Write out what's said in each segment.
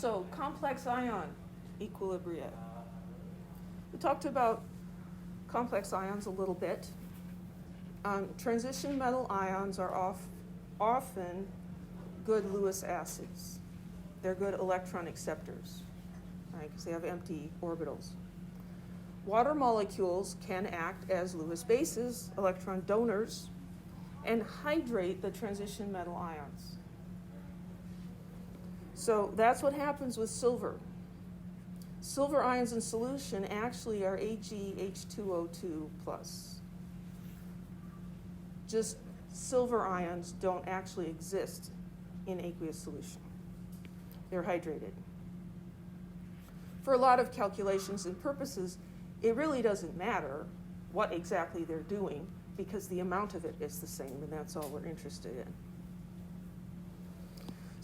So, complex ion equilibria. We talked about complex ions a little bit. Transition metal ions are often good Lewis acids. They're good electron acceptors, right, because they have empty orbitals. Water molecules can act as Lewis bases, electron donors, and hydrate the transition metal ions. So that's what happens with silver. Silver ions in solution actually are AgH2O2+. Just silver ions don't actually exist in aqueous solution. They're hydrated. For a lot of calculations and purposes, it really doesn't matter what exactly they're doing because the amount of it is the same, and that's all we're interested in.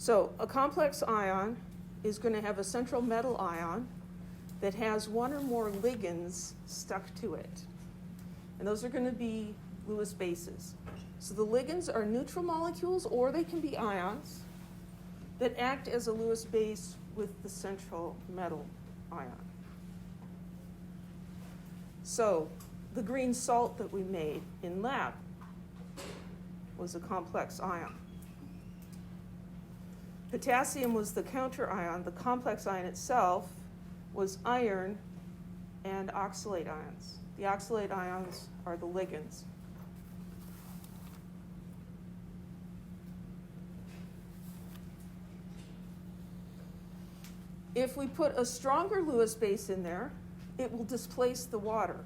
So a complex ion is going to have a central metal ion that has one or more ligands stuck to it. And those are going to be Lewis bases. So the ligands are neutral molecules, or they can be ions, that act as a Lewis base with the central metal ion. So the green salt that we made in lab was a complex ion. Potassium was the counter ion. The complex ion itself was iron and oxalate ions. The oxalate ions are the ligands. If we put a stronger Lewis base in there, it will displace the water.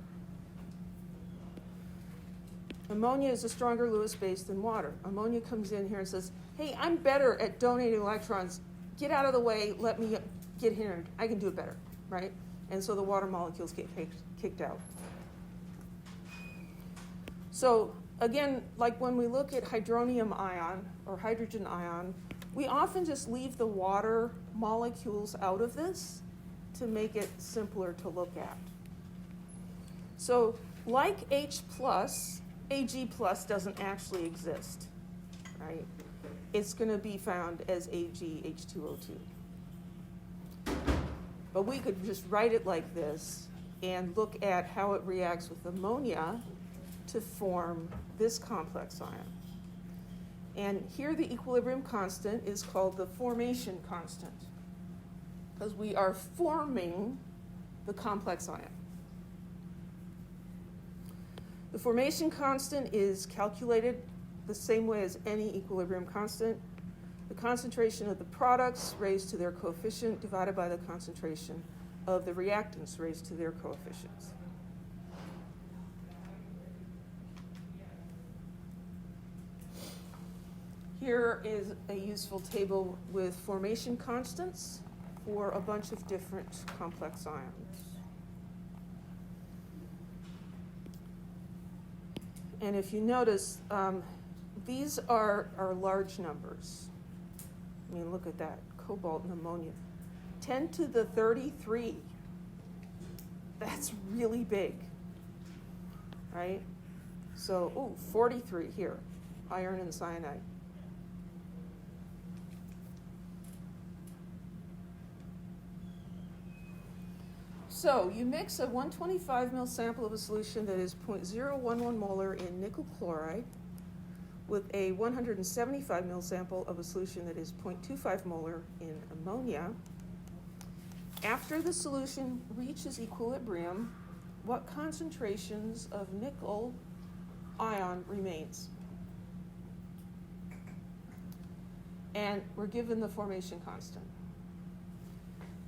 Ammonia is a stronger Lewis base than water. Ammonia comes in here and says, hey, I'm better at donating electrons. Get out of the way. Let me get here. I can do it better, right? And so the water molecules get kicked out. So again, like when we look at hydronium ion or hydrogen ion, we often just leave the water molecules out of this to make it simpler to look at. So like H+, Ag+ doesn't actually exist, right? It's going to be found as AgH2O2. But we could just write it like this and look at how it reacts with ammonia to form this complex ion. And here the equilibrium constant is called the formation constant, because we are forming the complex ion. The formation constant is calculated the same way as any equilibrium constant. The concentration of the products raised to their coefficient divided by the concentration of the reactants raised to their coefficients. Here is a useful table with formation constants for a bunch of different complex ions. And if you notice, these are large numbers. I mean, look at that, cobalt and ammonia. 10 to the 33, that's really big, right? So, 43 here, iron and cyanide. So you mix a 125 ml sample of a solution that is 0.011 molar in nickel chloride with a 175 ml sample of a solution that is 0.25 molar in ammonia. After the solution reaches equilibrium, what concentrations of nickel ion remains? And we're given the formation constant.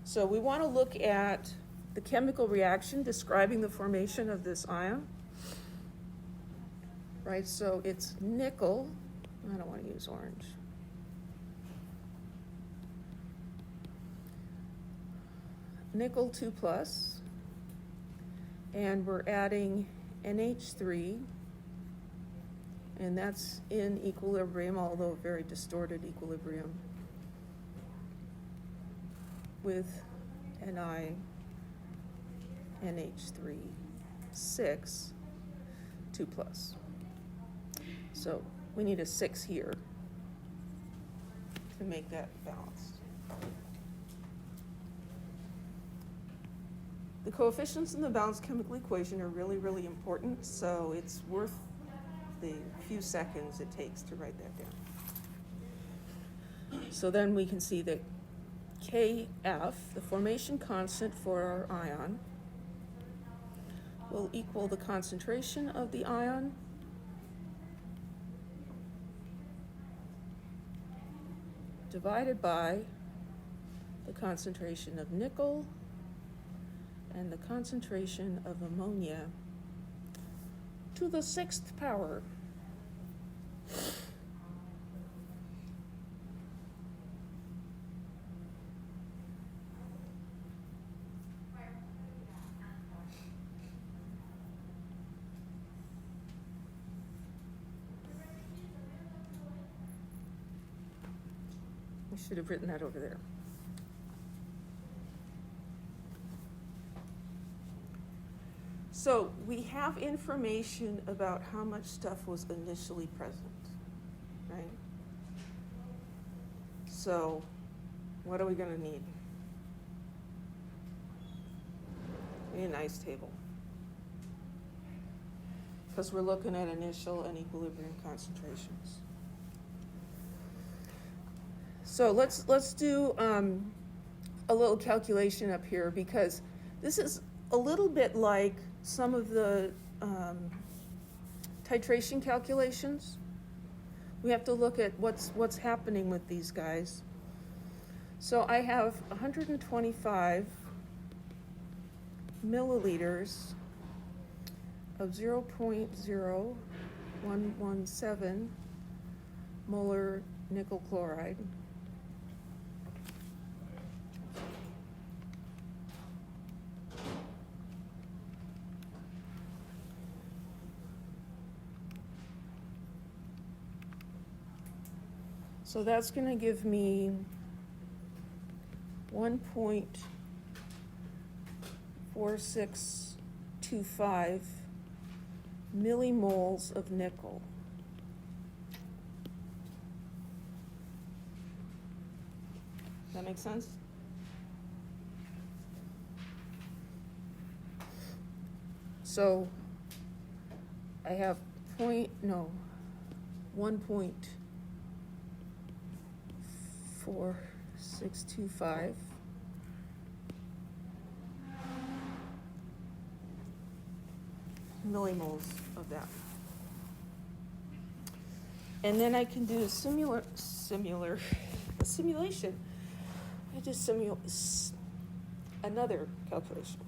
So we want to look at the chemical reaction describing the formation of this ion. Right, so it's nickel. I don't want to use orange. Nickel 2+, and we're adding NH3, and that's in equilibrium, although very distorted equilibrium, with Ni NH3 6 2+. So we need a 6 here to make that balanced. The coefficients in the balanced chemical equation are really, really important, so it's worth the few seconds it takes to write that down. So then we can see that Kf, the formation constant for our ion, will equal the concentration of the ion divided by the concentration of nickel and the concentration of ammonia to the 6th power. I should have written that over there. So we have information about how much stuff was initially present, right? So what are we going to need? We need an ice table, because we're looking at initial and equilibrium concentrations. So let's do a little calculation up here, because this is a little bit like some of the titration calculations. We have to look at what's happening with these guys. So I have 125 milliliters of 0.0117 molar nickel chloride. So that's going to give me 1.4625 millimoles of nickel. Does that make sense? So I have 1.4625 millimoles of that. And then I can do a simulation. I just another calculation.